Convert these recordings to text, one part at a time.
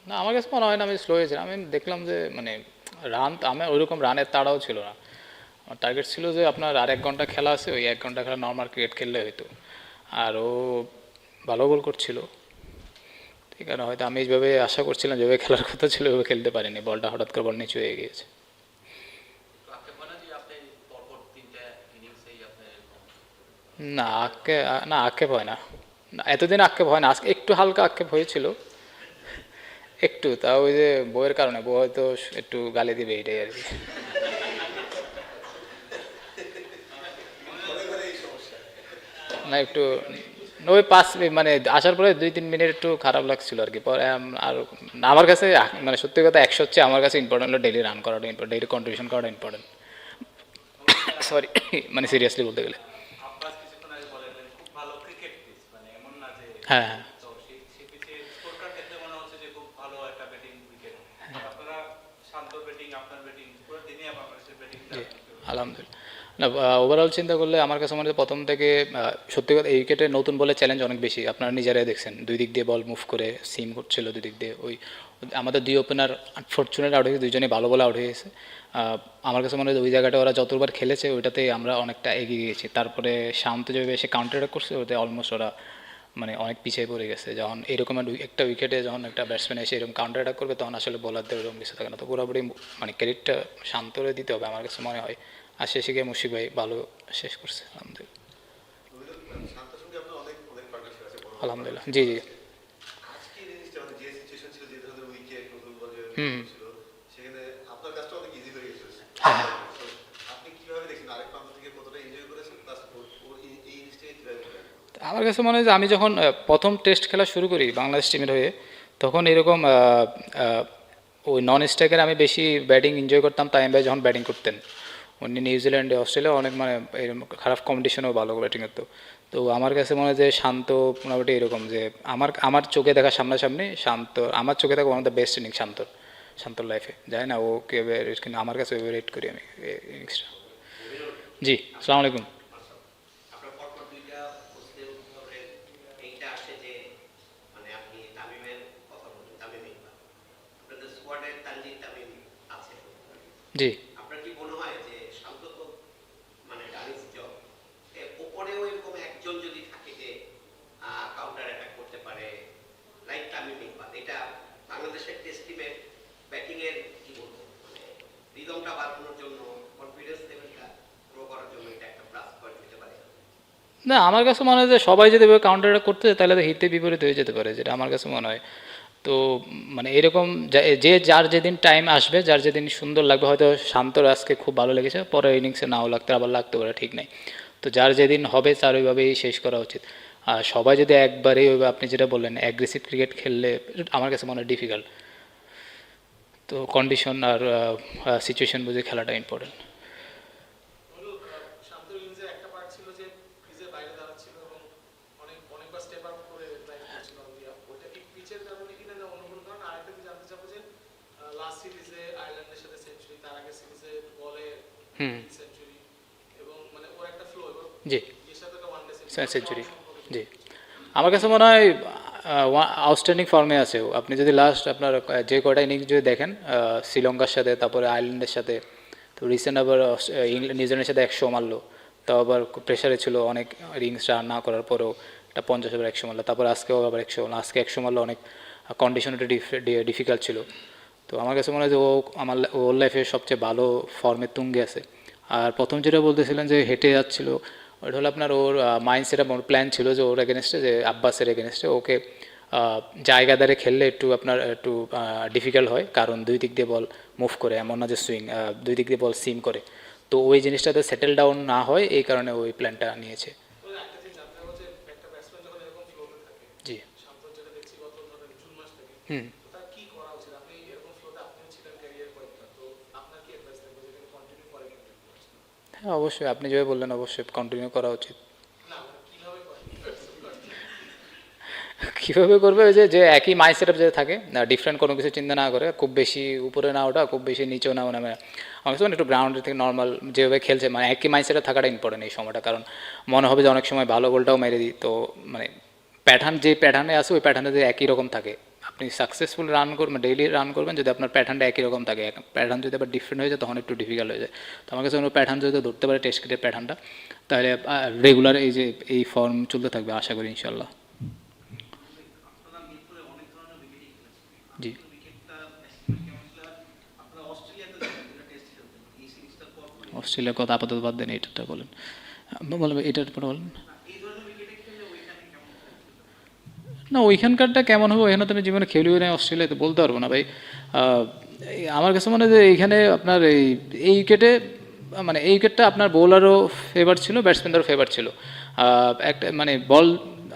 না আমার কাছে মনে হয় না আমি স্লো হয়েছিলাম। আমি দেখলাম যে মানে রান আমার ওইরকম রানের তাড়াও ছিল না। আমার টার্গেট ছিল যে আপনার আর 1 ঘন্টা খেলা আছে, ওই 1 ঘন্টা খেলা নর্মাল ক্রিকেট খেললে হয়তো। আর ও ভালো গোল করছিল, ঠিক আছে, হয়তো আমি যেভাবে আশা করছিলাম যেভাবে খেলার কথা ছিল ওইভাবে খেলতে পারিনি, বলটা হঠাৎ করে বল নিচু হয়ে গিয়েছে। না না আক্ষেপ হয় না। না, এতদিন আক্ষেপ হয় না, আজকে একটু হালকা আক্ষেপ হয়েছিল, একটু, তা ওই যে বইয়ের কারণে বউ হয়তো একটু গালি দিবে এটাই আর কি। না একটু ওই মানে আসার পরে 2-3 মিনিট একটু খারাপ লাগছিল আর কি, পরে আর আমার কাছে মানে সত্যি কথা 100 হচ্ছে আমার কাছে ইম্পর্টেন্ট হলো ডেইলি রান করাটা ইম্পর্টেন্ট, ডেইলি কন্ট্রিবিউশন করাটা ইম্পর্টেন্ট। সরি, মানে সিরিয়াসলি বলতে গেলে। হ্যাঁ হ্যাঁ জি, আলহামদুলিল্লাহ। না, ওভারঅল চিন্তা করলে আমার কাছে মনে হয় প্রথম থেকে সত্যি কথা এই উইকেটে নতুন বলের চ্যালেঞ্জ অনেক বেশি, আপনারা নিজেরাই দেখছেন দুই দিক দিয়ে বল মুভ করে সিম করছিল দুই দিক দিয়ে। ওই আমাদের দুই ওপেনার আনফর্চুনেট আউট হয়েছে, দুইজনেই ভালো বলে আউট হয়ে গেছে। আমার কাছে মনে হয় ওই জায়গাটা ওরা যতবার খেলেছে ওইটাতে আমরা অনেকটা এগিয়ে গেছি। তারপরে শান্ত যেভাবে এসে কাউন্টার অ্যাটাক করছে ওতে অলমোস্ট ওরা মানে অনেক পিছিয়ে পড়ে গেছে। যখন এরকম একটা উইকেটে যখন একটা ব্যাটসম্যান এসে এরকম কাউন্টার অ্যাটাক করবে তখন আসলে বোলারদের ওরকম কিছু থাকে না। তো পুরোপুরি মানে ক্রেডিটটা শান্তরে দিতে হবে আমার কাছে মনে হয়। আর শেষে গিয়ে মুশিক ভাই ভালো শেষ করছে আলহামদুলিল্লাহ। আলহামদুলিল্লাহ, জি জি। হুম। হ্যাঁ হ্যাঁ। আমার কাছে মনে হয় যে আমি যখন প্রথম টেস্ট খেলা শুরু করি বাংলাদেশ টিমের হয়ে, তখন এরকম ওই নন স্ট্রাইকার আমি বেশি ব্যাটিং এনজয় করতাম তাইম ভাই যখন ব্যাটিং করতেন। উনি নিউজিল্যান্ডে অস্ট্রেলিয়া অনেক মানে এরকম খারাপ কম্পিটিশনেও ভালো ব্যাটিং করতো। তো আমার কাছে মনে হয় যে শান্ত মোটামুটি এরকম যে আমার আমার চোখে দেখা সামনাসামনি শান্ত, আমার চোখে দেখা one of the best innings শান্তর, শান্তর লাইফে জানি না ও কে, কিন্তু আমার কাছে রেট করি আমি ইনিংসটা। জি, আসসালামু আলাইকুম। জি, না আমার কাছে মনে হয় যে সবাই যদি এভাবে কাউন্টার করতে যায় তাহলে তো হিতে বিপরীত হয়ে যেতে পারে, যেটা আমার কাছে মনে হয়। তো মানে এরকম যে যার যেদিন টাইম আসবে, যার যেদিন সুন্দর লাগবে, হয়তো শান্তর আজকে খুব ভালো লেগেছে, পরে ইনিংসে নাও লাগতে আবার লাগতে পারে, ঠিক নাই। তো যার যেদিন হবে তার ওইভাবেই শেষ করা উচিত। আর সবাই যদি একবারেই ওইভাবে আপনি যেটা বললেন অ্যাগ্রেসিভ ক্রিকেট খেললে আমার কাছে মনে হয় ডিফিকাল্ট। তো কন্ডিশন আর সিচুয়েশন বুঝে খেলাটা ইম্পর্টেন্ট। হুম। জি, সেঞ্চুরি। জি, আমার কাছে মনে হয় আউটস্ট্যান্ডিং ফর্মে আছে ও। আপনি যদি লাস্ট আপনার যে কয়টা ইনিংস যদি দেখেন শ্রীলঙ্কার সাথে তারপরে আয়ারল্যান্ডের সাথে, তো রিসেন্ট আবার ইংল্যান্ড নিউজিল্যান্ডের সাথে 100 মারলো, তাও আবার প্রেশারে ছিল অনেক, ইনিংস রান না করার পরেও একটা 50 ওভার 100 মারলো, তারপর আজকেও আবার 100, আজকে 100 মারলো, অনেক কন্ডিশন একটু ডিফিকাল্ট ছিল। তো আমার কাছে মনে হয় যে ও আমার ওর লাইফে সবচেয়ে ভালো ফর্মের তুঙ্গে আছে। আর প্রথম যেটা বলতেছিলেন যে হেঁটে যাচ্ছিল, ওটা হলো আপনার ওর মাইন্ডসেট এবং প্ল্যান ছিল যে ওর এগেনস্টে, যে আব্বাসের এগেনস্টে ওকে জায়গা দ্বারে খেললে একটু আপনার একটু ডিফিকাল্ট হয়, কারণ দুই দিক দিয়ে বল মুভ করে, এমন না যে সুইং, দুই দিক দিয়ে বল সিম করে। তো ওই জিনিসটাতে সেটেল ডাউন না হয় এই কারণে ওই প্ল্যানটা নিয়েছে। জি। হুম। হ্যাঁ অবশ্যই, আপনি যেভাবে বললেন অবশ্যই কন্টিনিউ করা উচিত। কীভাবে করবে, ওই যে যে একই মাইন্ড সেট আপ যে থাকে, ডিফারেন্ট কোনো কিছু চিন্তা না করে, খুব বেশি উপরে না ওঠা, খুব বেশি নিচেও না নামে। আমার কাছে একটু গ্রাউন্ডের থেকে নর্মাল যেভাবে খেলছে, মানে একই মাইন্ড সেট আপ থাকাটা ইম্পর্টেন্ট এই সময়টা, কারণ মনে হবে যে অনেক সময় ভালো গোলটাও মেরে দিই, তো মানে প্যাটার্ন যে প্যাটার্নে আছে ওই প্যাটার্নে যদি একই রকম থাকে, আপনি সাকসেসফুল রান করবেন, ডেইলি রান করবেন, যদি আপনার প্যাটার্নটা একই রকম থাকে, প্যাটার্ন যদি আবার ডিফারেন্ট হয়ে যায় তখন একটু ডিফিকাল্ট হয়ে যায়। তো আমার কাছে কোনো প্যাটার্ন যদি ধরতে পারে টেস্ট ক্রিকেটের প্যাটার্নটা, তাহলে রেগুলার এই যে এই ফর্ম চলতে থাকবে আশা করি ইনশাল্লাহ। জি। অস্ট্রেলিয়ার কথা আপাতত বাদ দেন, এটা বলেন, বলবেন এটার পরে বলেন। না ওইখানকারটা কেমন হবে, ওইখানে তো আমি জীবনে খেলিও না অস্ট্রেলিয়াতে, বলতে পারবো না ভাই। আমার কাছে মনে হয় যে এইখানে আপনার এই উইকেটে মানে এই উইকেটটা আপনার বোলারও ফেভার ছিল, ব্যাটসম্যানদেরও ফেভার ছিল। একটা মানে বল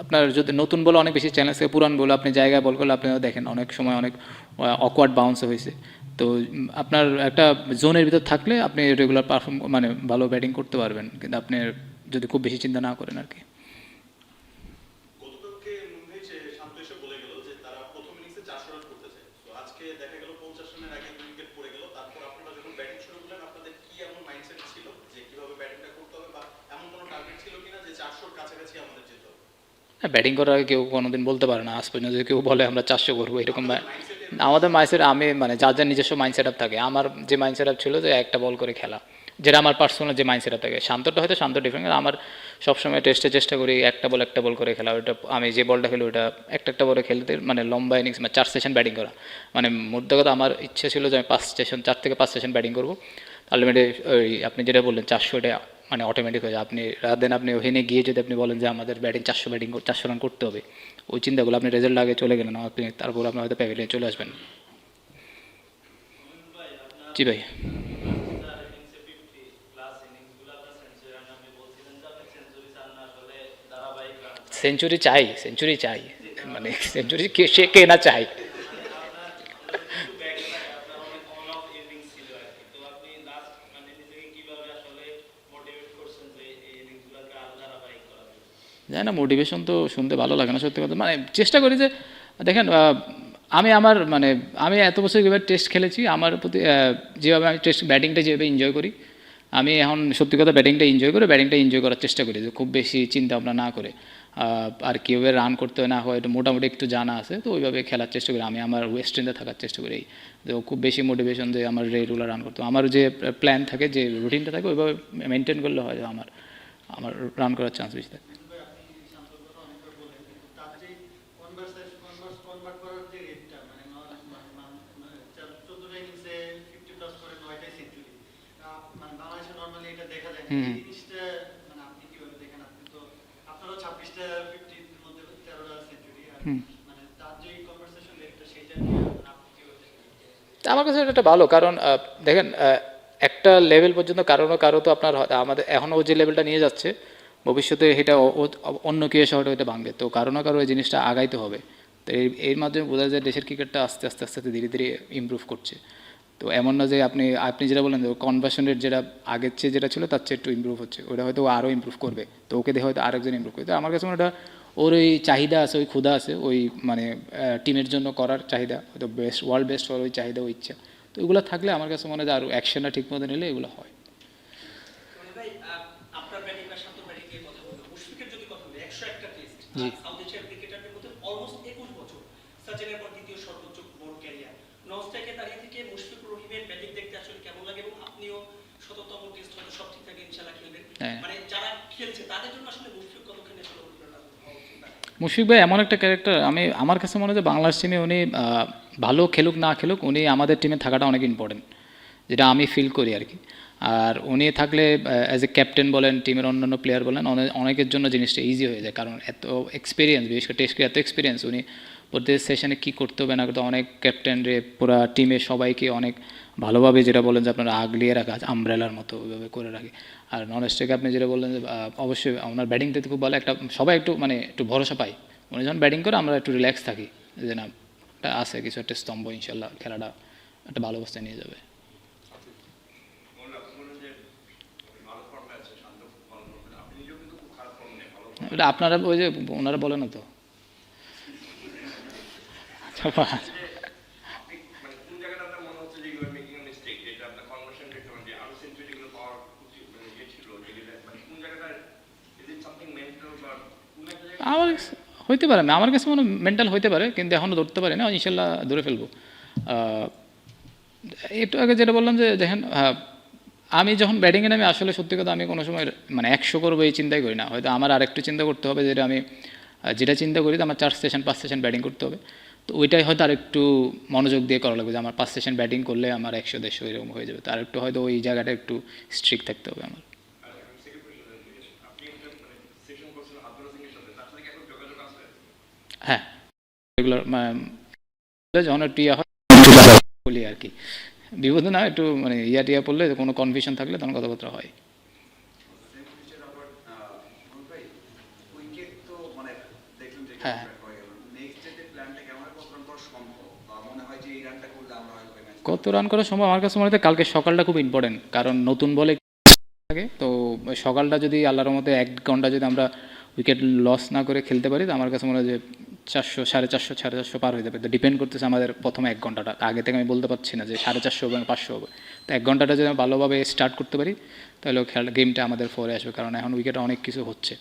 আপনার যদি নতুন বল অনেক বেশি চ্যালেঞ্জ থাকে, পুরান বল আপনি জায়গায় বল করলে আপনিও দেখেন অনেক সময় অনেক অকওয়ার্ড বাউন্স হয়েছে। তো আপনার একটা জোনের ভিতর থাকলে আপনি রেগুলার পারফর্ম মানে ভালো ব্যাটিং করতে পারবেন, কিন্তু আপনি যদি খুব বেশি চিন্তা না করেন আর কি। ব্যাটিং করার আগে কেউ কোনোদিন বলতে পারে না, আজ পর্যন্ত যদি কেউ বলে আমরা 400 করবো এরকম আমাদের মাইন্ডসেট, আমি মানে যার যার নিজস্ব মাইন্ড সেট আপ থাকে। আমার যে মাইন্ড সেট আপ ছিল যে একটা বল করে খেলা, যেটা আমার পার্সোনাল যে মাইন্ড সেট আপ থাকে। শান্তটা হয়তো শান্ত ডিফারেন্ট, আমার সবসময় টেস্টে চেষ্টা করি একটা বল করে খেলা। ওইটা আমি যে বলটা খেলি ওইটা একটা বলে খেলতে মানে লম্বা ইনিংস মানে 4 সেশন ব্যাটিং করা। মানে মধ্যে কথা আমার ইচ্ছে ছিল যে আমি 4 থেকে 5 সেশন ব্যাটিং করবো। আলটিমেটলি ওই আপনি যেটা বললেন 400, এটা মানে অটোমেটিক হয়ে যায়। আপনি রাত দেন আপনি ওখানে গিয়ে যদি আপনি বলেন যে আমাদের ব্যাটিং 400 রান করতে হবে, ওই চিন্তাগুলো আপনি রেজাল্ট আগে চলে গেলেন, আপনি তারপর আপনি হয়তো প্যাভিলিয়নে চলে আসবেন। জি ভাই। সেঞ্চুরি চাই, মানে সেঞ্চুরি সে কে না চাই। জানি না, মোটিভেশন তো শুনতে ভালো লাগে না সত্যি কথা। মানে চেষ্টা করি যে দেখেন আমি আমার মানে আমি এত বছর যেভাবে টেস্ট খেলেছি আমার প্রতি যেভাবে আমি টেস্ট ব্যাটিংটা যেভাবে এনজয় করি, আমি এখন সত্যি কথা ব্যাটিংটা এনজয় করার চেষ্টা করি, যে খুব বেশি চিন্তা ভাবনা না করে। আর কীভাবে রান করতে হয় না হয় এটা মোটামুটি একটু জানা আছে, তো ওইভাবে খেলার চেষ্টা করি। আমি আমার ওয়েস্ট ইন্ডিয়া থাকার চেষ্টা করি, তো খুব বেশি মোটিভেশন যে আমার রেগুলার রান করতে আমার যে প্ল্যান থাকে, যে রুটিনটা থাকে ওইভাবে মেনটেন করলে হয় আমার আমার রান করার চান্স বেশি থাকে। হুম। হুম। আমার কাছে এটা ভালো, কারণ দেখেন একটা লেভেল পর্যন্ত কারো তো আপনার আমাদের এখনও যে লেভেলটা নিয়ে যাচ্ছে, ভবিষ্যতে এটা অন্য কেউ এসে হয়তো এটা ভাঙবে, তো কারো না কারো এই জিনিসটা আগাইতে হবে। তো এর মাধ্যমে বোঝা যায় দেশের ক্রিকেটটা আস্তে আস্তে আস্তে আস্তে ধীরে ধীরে ইমপ্রুভ করছে। তো এমন না যে আপনি আপনি যেটা বললেন কনভার্সন রেট যেটা আগের চেয়ে যেটা ছিল তার চেয়ে একটু ইমপ্রুভ হচ্ছে, ওটা হয়তো আরও ইমপ্রুভ করবে, তো ওকে দেখে হয়তো আরেকজন ইমপ্রুভ করবে। তো আমার কাছে মনে হয় ওর ওই চাহিদা আছে, ওই ক্ষুধা আছে, ওই মানে টিমের জন্য করার চাহিদা, হয়তো বেস্ট ওয়ার্ল্ড বেস্ট হওয়ার ওই চাহিদা, ওই ইচ্ছা। তো এগুলো থাকলে আমার কাছে মনে হয় আরও অ্যাকশনটা ঠিক মতো নিলে এগুলো হয়। জি। হ্যাঁ, মুশফিক ভাই এমন একটা ক্যারেক্টার, আমি আমার কাছে মনে হয় যে বাংলাদেশ টিমে উনি ভালো খেলুক না খেলুক উনি আমাদের টিমে থাকাটা অনেক ইম্পর্টেন্ট, যেটা আমি ফিল করি আর কি। আর উনি থাকলে অ্যাজ এ ক্যাপ্টেন বলেন, টিমের অন্যান্য প্লেয়ার বলেন, অনেকের জন্য জিনিসটা ইজি হয়ে যায়, কারণ এত এক্সপিরিয়েন্স, বিশেষ করে টেস্টে এত এক্সপিরিয়েন্স। উনি প্রত্যেক সেশনে কী করতে হবে না করতে, অনেক ক্যাপ্টেনরে পুরা টিমের সবাইকে অনেক ভালোভাবে, যেটা বলেন যে আপনারা আগলিয়ে রাখা আমব্রেলার মতো ওইভাবে করে রাখে। আর নন স্ট্রাইকে আপনি যেটা বললেন যে অবশ্যই ওনার ব্যাটিংটা খুব ভালো, একটা সবাই একটু মানে একটু ভরসা পাই, উনি যখন ব্যাটিং করে আমরা একটু রিল্যাক্স থাকি, যে না একটা আছে কিছু একটা স্তম্ভ, ইনশাল্লাহ খেলাটা একটা ভালো অবস্থায় নিয়ে যাবে। এটা আপনারা ওই যে ওনারা বলে না তো। আমার হইতে পারে, আমার কাছে মনে মেন্টাল হইতে পারে, কিন্তু এখনও ধরতে পারি না, ইনশাল্লাহ ধরে ফেলবো। আহ, একটু আগে যেটা বললাম যে দেখেন, আমি যখন ব্যাটিংয়ে নামি আসলে সত্যি কথা আমি কোনো সময় মানে 100 করবো এই চিন্তাই করি না, হয়তো আমার আরেকটু চিন্তা করতে হবে, যেটা আমি যেটা চিন্তা করি যে আমার 4 সেশন 5 সেশন ব্যাটিং করতে হবে, তো ওইটাই হয়তো আরেকটু মনোযোগ দিয়ে করা লাগবে, যে আমার 5 সেশন ব্যাটিং করলে আমার 100 150 এরকম হয়ে যাবে, তো আরেকটু হয়তো ওই জায়গাটা একটু স্ট্রিক্ট থাকতে হবে আমার। হ্যাঁ, রেগুলার যখন একটু ইয়া হয় বলি আর কি, বিপদে না একটু মানে ইয়া টিয়া পড়লে কোনো কনফিউশন থাকলে তখন কথাবার্তা হয়। হ্যাঁ, কত রান করা সম্ভব আমার কাছে মনে হয় কালকে সকালটা খুব ইম্পর্টেন্ট, কারণ নতুন বলে থাকে তো, সকালটা যদি আল্লাহর মতে 1 ঘন্টা যদি আমরা উইকেট লস না করে খেলতে পারি, তো আমার কাছে মনে হয় যে 400 450 পার হয়ে যাবে। তো ডিপেন্ড করতেছে আমাদের প্রথমে 1 ঘন্টাটা, আগে থেকে আমি বলতে পারছি না যে 450 হবে 500 হবে। তো 1 ঘন্টাটা যদি আমরা ভালোভাবে স্টার্ট করতে পারি, তাহলে খেলা গেমটা আমাদের ফোরে আসবে, কারণ এখন উইকেটে অনেক কিছু হচ্ছে।